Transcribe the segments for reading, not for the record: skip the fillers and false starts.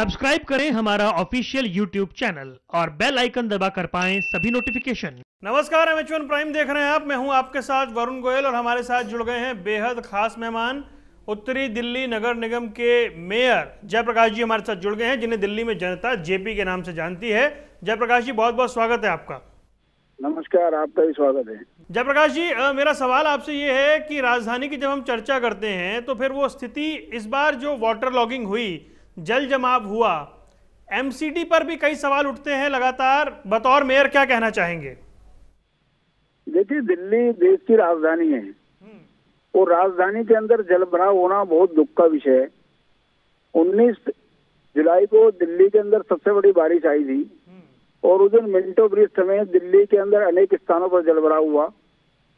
Subscribe करें हमारा official YouTube channel और बेल आइकन दबाकर पाएं सभी नोटिफिकेशन। नमस्कार, एमएच1 प्राइम देख रहे हैं आप। मैं हूं आपके साथ वरुण गोयल और हमारे साथ जुड़ गए हैं बेहद खास मेहमान, उत्तरी दिल्ली नगर निगम के मेयर जयप्रकाश जी हमारे साथ जुड़ गए हैं, जिन्हें दिल्ली में जनता जेपी के नाम से जानती है। जयप्रकाश जी, बहुत बहुत स्वागत है आपका। नमस्कार, आपका भी स्वागत है। जयप्रकाश जी, मेरा सवाल आपसे ये है कि राजधानी की जब हम चर्चा करते हैं तो फिर वो स्थिति इस बार जो वाटर लॉगिंग हुई, जल जमाव हुआ, एमसीडी पर भी कई सवाल उठते हैं लगातार। बतौर मेयर क्या कहना चाहेंगे? देखिए, दिल्ली देश की राजधानी है और राजधानी के अंदर जलभराव होना बहुत दुख का विषय है। 19 जुलाई को दिल्ली के अंदर सबसे बड़ी बारिश आई थी और उस दिन मिंटो ब्रिज समेत दिल्ली के अंदर अनेक स्थानों पर जलभराव हुआ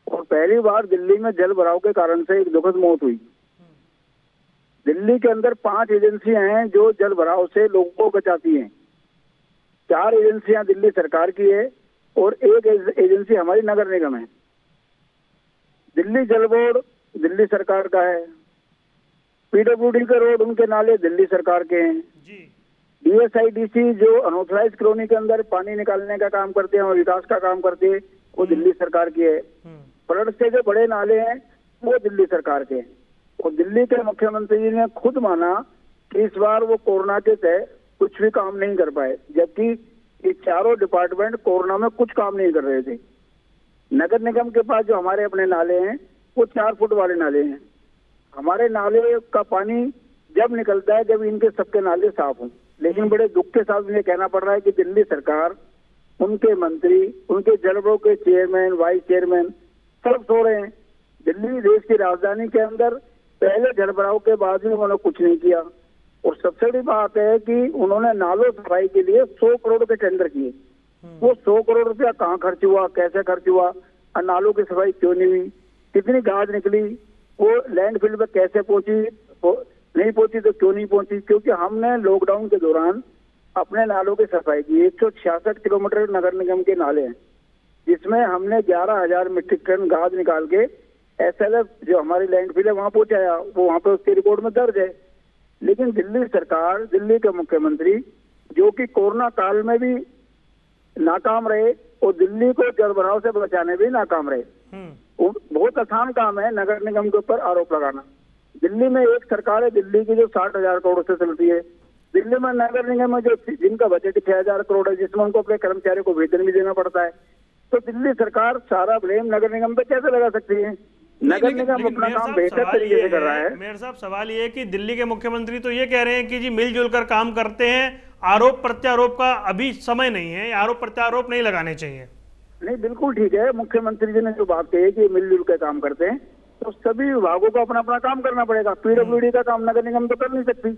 और पहली बार दिल्ली में जलभराव के कारण से एक दुखद मौत हुई। दिल्ली के अंदर 5 एजेंसियां हैं जो जलभराव से लोगों को बचाती हैं। 4 एजेंसियां दिल्ली सरकार की है और एक एजेंसी हमारी नगर निगम है। दिल्ली जल बोर्ड दिल्ली सरकार का है। पीडब्ल्यूडी के रोड, उनके नाले दिल्ली सरकार के हैं। डीएसआईडीसी जो अनऑथराइज्ड कॉलोनी के अंदर पानी निकालने का काम करते हैं और विकास का काम करते हैं, वो दिल्ली सरकार की है। फ्लड से जो बड़े नाले हैं वो दिल्ली सरकार के हैं। और दिल्ली के मुख्यमंत्री जी ने खुद माना कि इस बार वो कोरोना के तहत कुछ भी काम नहीं कर पाए, जबकि ये चारों डिपार्टमेंट कोरोना में कुछ काम नहीं कर रहे थे। नगर निगम के पास जो हमारे अपने नाले हैं वो 4 फुट वाले नाले हैं। हमारे नाले का पानी जब निकलता है जब इनके सबके नाले साफ हों, लेकिन बड़े दुख के साथ मुझे कहना पड़ रहा है कि दिल्ली सरकार, उनके मंत्री, उनके जल बोर्ड के चेयरमैन, वाइस चेयरमैन सब सो रहे हैं। दिल्ली देश की राजधानी के अंदर पहले जलभराव के बाद भी उन्होंने कुछ नहीं किया। और सबसे बड़ी बात है कि उन्होंने नालों सफाई के लिए 100 करोड़ के टेंडर किए। वो 100 करोड़ रुपया कहाँ खर्च हुआ, कैसे खर्च हुआ, और नालों की सफाई क्यों नहीं हुई, कितनी गाज निकली, वो लैंडफिल पे कैसे पहुंची, नहीं पहुंची तो क्यों नहीं पहुंची? क्योंकि हमने लॉकडाउन के दौरान अपने नालों की सफाई की। 166 किलोमीटर नगर निगम के नाले हैं, जिसमें हमने 11,000 मीट्रिक टन गाज निकाल के एसएलएफ जो हमारी लैंडफिल है वहां पहुंचाया। वो वहां पे उसके रिकॉर्ड में दर्ज है। लेकिन दिल्ली सरकार, दिल्ली के मुख्यमंत्री जो कि कोरोना काल में भी नाकाम रहे और दिल्ली को जलभराव से बचाने भी नाकाम रहे। बहुत आसान काम है नगर निगम के ऊपर आरोप लगाना। दिल्ली में एक सरकार है दिल्ली की जो 60,000 करोड़ से चलती है। दिल्ली में नगर निगम में जो जिनका बजट 6,000 करोड़ है, जिसमें उनको अपने कर्मचारियों को वेतन भी देना पड़ता है। तो दिल्ली सरकार सारा ब्लेम नगर निगम पे कैसे लगा सकती है? नगर निगम अपना काम बेहतर तरीके से कर रहा है। मेयर साहब, सवाल ये है कि दिल्ली के मुख्यमंत्री तो ये कह रहे हैं कि जी मिलजुल कर काम करते हैं, आरोप प्रत्यारोप का अभी समय नहीं है, आरोप प्रत्यारोप नहीं लगाने चाहिए। नहीं, बिल्कुल ठीक है। मुख्यमंत्री जी ने जो बात कही है कि मिलजुल कर काम करते हैं, तो सभी विभागों को अपना अपना काम करना पड़ेगा। पीडब्ल्यूडी का काम नगर निगम तो कर नहीं सकती,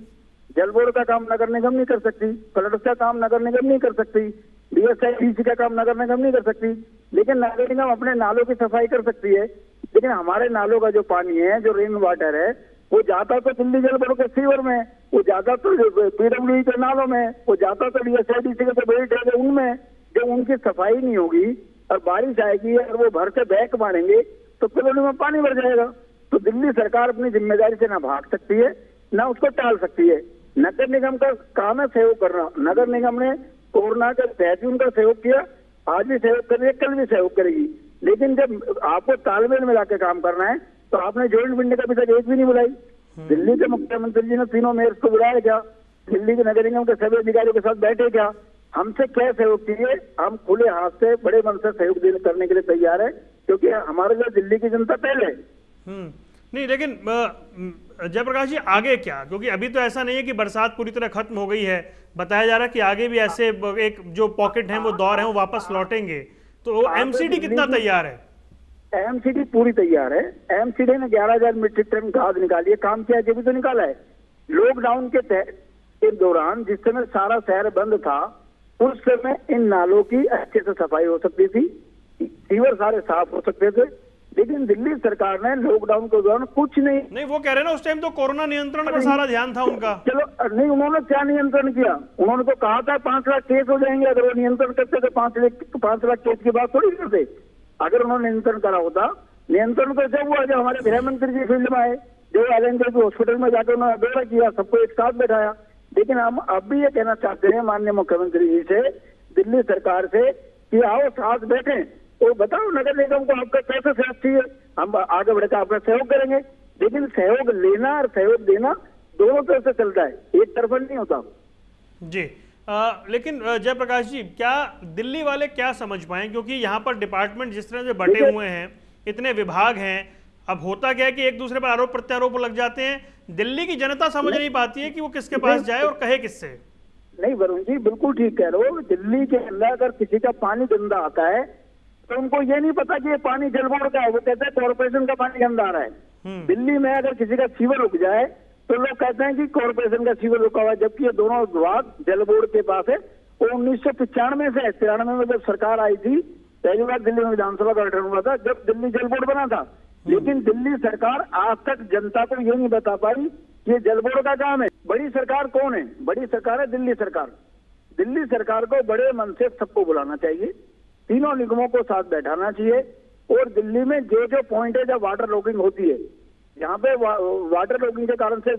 जल बोर्ड का काम नगर निगम नहीं कर सकती, फ्लड का काम नगर निगम नहीं कर सकती, डीएसआईडीसी का काम नगर निगम नहीं कर सकती। लेकिन नगर निगम अपने नालों की सफाई कर सकती है। लेकिन हमारे नालों का जो पानी है, जो रेन वाटर है, वो जाता तो दिल्ली जल बोर्ड के सीवर में, वो जाता तो पीडब्ल्यूडी के नालों में, वो जाता तो डीएसआईडीसी के जो बेल्ट है उनमें। जब उनकी सफाई नहीं होगी और बारिश आएगी और वो भर से बैक मारेंगे तो फिर उनमें पानी भर जाएगा। तो दिल्ली सरकार अपनी जिम्मेदारी से ना भाग सकती है ना उसको टाल सकती है। नगर निगम का काम है सहयोग करना। नगर निगम ने कोरोना के तहत भी उनका सहयोग किया, आज भी सहयोग कर रही है, कल भी सहयोग करेगी। लेकिन जब आपको तालमेल मिला के काम करना है तो आपने जॉइंट मीटिंग अभी तक एक भी नहीं बुलाई। दिल्ली के मुख्यमंत्री जी ने तीनों मेयर्स को बुलाया क्या? दिल्ली के नगर निगम के सभी अधिकारियों के साथ बैठे क्या? हमसे क्या सहयोग चाहिए? हम खुले हाथ से, बड़े मन से सहयोग करने के लिए तैयार है, क्योंकि हमारे लिए दिल्ली की जनता पहले। नहीं, लेकिन जयप्रकाश जी आगे क्या? क्योंकि अभी तो ऐसा नहीं है कि बरसात पूरी तरह खत्म हो गई है, बताया जा रहा है कि आगे भी ऐसे एक जो पॉकेट हैं, वो दौर हैं, वो वापस लौटेंगे। तो एमसीडी कितना तैयार है? एमसीडी पूरी तैयार है। एमसीडी ने 11,000 मीट्रिक टन गाज निकाली है। काम किया जब भी तो निकाला है। लॉकडाउन के दौरान जिस समय सारा शहर बंद था, उस समय इन नालों की अच्छे से सफाई हो सकती थी, सीवर सारे साफ हो सकते थे। लेकिन दिल्ली सरकार ने लॉकडाउन के दौरान कुछ नहीं, वो कह रहे हैं ना उस टाइम तो कोरोना नियंत्रण पर सारा ध्यान था उनका। चलो नहीं, उन्होंने क्या नियंत्रण किया? उन्होंने तो कहा था 5 लाख केस हो जाएंगे। अगर वो नियंत्रण करते तो 5 लाख केस की बात थोड़ी करते। अगर उन्होंने नियंत्रण करा होता, नियंत्रण तो जब हुआ जब हमारे गृह मंत्री जी फील्ड में आए, जो एलएनजे हॉस्पिटल में जाकर उन्होंने दौरा किया, सबको एक साथ बैठाया। लेकिन हम अब भी ये कहना चाहते हैं माननीय मुख्यमंत्री जी से, दिल्ली सरकार से, कि आओ साथ बैठे और बताओ नगर निगम को आपका कैसे सहयोग चाहिए, हम आगे बढ़कर आपका सहयोग करेंगे। लेकिन सहयोग लेना और सहयोग देना दोनों तरफ से चलता है, एक तरफा नहीं होता जी। लेकिन जयप्रकाश जी, क्या दिल्ली वाले क्या समझ पाए, क्योंकि यहाँ पर डिपार्टमेंट जिस तरह से बटे हुए हैं, इतने विभाग हैं, अब होता क्या है कि एक दूसरे पर आरोप प्रत्यारोप लग जाते हैं, दिल्ली की जनता समझ नहीं पाती है कि वो किसके पास जाए और कहे किससे। नहीं वरुण जी, बिल्कुल ठीक कह रहे हो। दिल्ली के अंदर अगर किसी का पानी गंदा आता है तो उनको ये नहीं पता कि ये पानी जल बोर्ड का है, वो कहते हैं कॉर्पोरेशन का पानी गंदा आ रहा है। दिल्ली में अगर किसी का सीवर रुक जाए तो लोग कहते हैं कि कॉर्पोरेशन का सीवर रुका हुआ है, जबकि ये दोनों विभाग जल बोर्ड के पास है। वो 1995 से 93 में जब सरकार आई थी, पहली बार दिल्ली में विधानसभा का गठन हुआ था, जब दिल्ली जल बोर्ड बना था। लेकिन दिल्ली सरकार आज तक जनता को ये नहीं बता पाई कि ये जल बोर्ड का काम है। बड़ी सरकार कौन है? बड़ी सरकार है दिल्ली सरकार। दिल्ली सरकार को बड़े मन से सबको बुलाना चाहिए, तीनों निगमों को साथ बैठाना चाहिए, और दिल्ली में जो जो पॉइंट है जब वाटर लॉगिंग होती है, यहाँ पे वाटर लॉगिंग के कारण से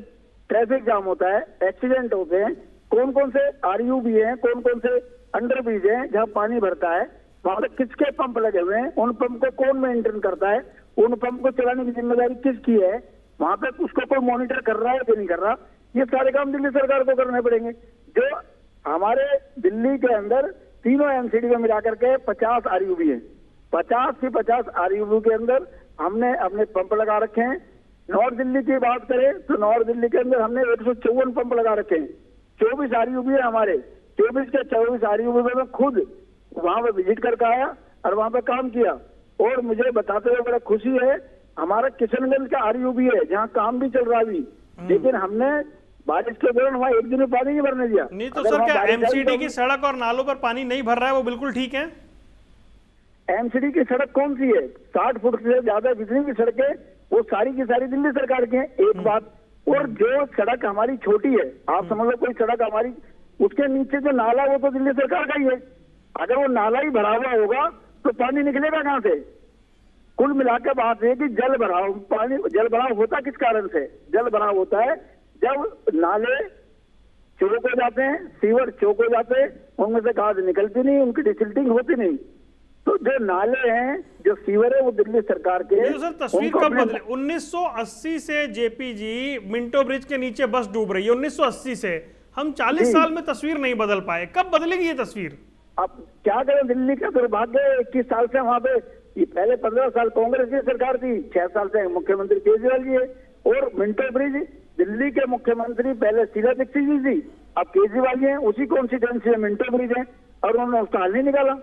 ट्रैफिक जाम होता है, एक्सीडेंट होते हैं, कौन कौन से आरयूबी हैं, कौन कौन से अंडरब्रिज हैं जहाँ पानी भरता है, वहां पे किसके पंप लगे हुए हैं, उन पंप को कौन मेंटेन करता है, उन पंप को चलाने की जिम्मेदारी किसकी है, वहां पे उसको कोई मॉनिटर कर रहा है कि नहीं कर रहा, ये सारे काम दिल्ली सरकार को करने पड़ेंगे। जो हमारे दिल्ली के अंदर तीनों एमसीडी में मिलाकर के 50 आरयूबी है, 50 से 50 आरयूबी के अंदर हमने अपने पंप लगा रखे हैं। नॉर्थ दिल्ली की बात करें तो नॉर्थ दिल्ली के अंदर हमने 154 पंप लगा रखे हैं, 24 आरयूबी है हमारे। 24 के 24 आरयूबी में मैं खुद वहां पे विजिट करके आया और वहां पे काम किया, और मुझे बताते हुए बड़ा खुशी है। हमारा किशनगंज का आरयूबी है जहाँ काम भी चल रहा अभी, लेकिन हमने बारिश के दौरान वहाँ एक दिन में पानी नहीं भरने दिया। नहीं तो सर, क्या एमसीडी की सड़क और नालों पर पानी नहीं भर रहा है, वो बिल्कुल ठीक है? एमसीडी की सड़क कौन सी है? 60 फुट से ज्यादा जितनी भी सड़कें वो सारी की सारी दिल्ली सरकार की हैं, एक बात। और जो सड़क हमारी छोटी है, आप समझ लो कोई सड़क हमारी, उसके नीचे जो नाला वो तो दिल्ली सरकार का ही है। अगर वो नाला ही भरा हुआ होगा तो पानी निकलेगा कहाँ से? कुल मिलाकर बात है कि जल भराव, पानी जल भराव होता किस कारण से? जल भराव होता है जब नाले चौक हो जाते हैं, सीवर चौक हो जाते हैं, उनमें से खाद निकलती नहीं, उनकी डिसिल्टिंग होती नहीं। तो जो नाले हैं, जो सीवर है, वो दिल्ली सरकार के हैं। तो सर तस्वीर कब बदले? 1980 से जेपी जी मिंटो ब्रिज के नीचे बस डूब रही है, 1980 से। हम 40 साल में तस्वीर नहीं बदल पाए, कब बदलेगी ये तस्वीर? अब क्या करें, दिल्ली का दुर्भाग्य। 21 साल से वहां पे, ये पहले 15 साल कांग्रेस की सरकार थी, 6 साल से मुख्यमंत्री केजरीवाल जी है। और मिंटो ब्रिज दिल्ली के मुख्यमंत्री पहले शीला दीक्षित जी थी, अब केजरीवाल जी हैं, उसी कॉन्स्टिट्यूएंसी में मिंटो ब्रिज है, और उन्होंने उसका हल नहीं निकाला।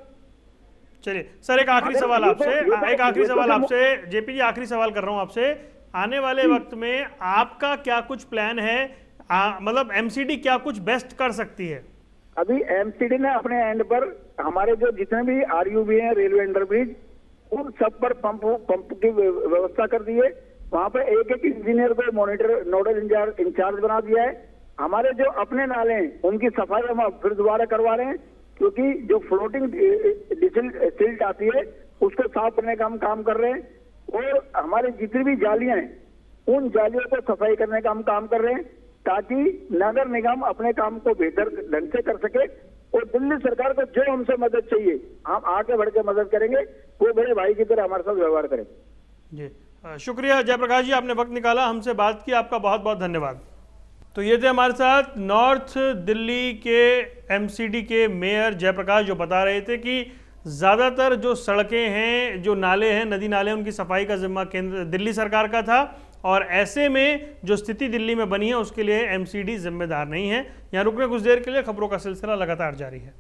चलिए सर, एक आखिरी सवाल आपसे, जेपी जी, आखिरी सवाल कर रहा हूं आपसे। आने वाले वक्त में आपका क्या कुछ प्लान है? मतलब एमसीडी क्या कुछ बेस्ट कर सकती है? अभी एमसीडी ने अपने एंड पर हमारे जो जितने भी आरयूबी हैं, रेलवे अंडरब्रिज, उन सब पर पंप की व्यवस्था कर दी है। वहां पे एक एक इंजीनियर को मॉनिटर नोडल इंचार्ज बना दिया है। हमारे जो अपने नाले हैं उनकी सफाई हम फिर दोबारा करवा रहे हैं, क्योंकि जो फ्लोटिंग सिल्ट आती है उसको साफ करने का हम काम कर रहे हैं। और हमारी जितनी भी जालियां हैं उन जालियों को सफाई करने का हम काम कर रहे हैं, ताकि नगर निगम अपने काम को बेहतर ढंग से कर सके। और दिल्ली सरकार को जो हमसे मदद चाहिए हम आगे बढ़ के मदद करेंगे, वो बड़े भाई की तरह हमारे साथ व्यवहार करें। जी शुक्रिया जयप्रकाश जी, आपने वक्त निकाला, हमसे बात की, आपका बहुत बहुत धन्यवाद। तो ये थे हमारे साथ नॉर्थ दिल्ली के एमसीडी के मेयर जयप्रकाश, जो बता रहे थे कि ज़्यादातर जो सड़कें हैं, जो नाले हैं, नदी नाले, उनकी सफाई का जिम्मा केंद्र दिल्ली सरकार का था, और ऐसे में जो स्थिति दिल्ली में बनी है उसके लिए एमसीडी जिम्मेदार नहीं है। यहाँ रुकने कुछ देर के लिए, खबरों का सिलसिला लगातार जारी है।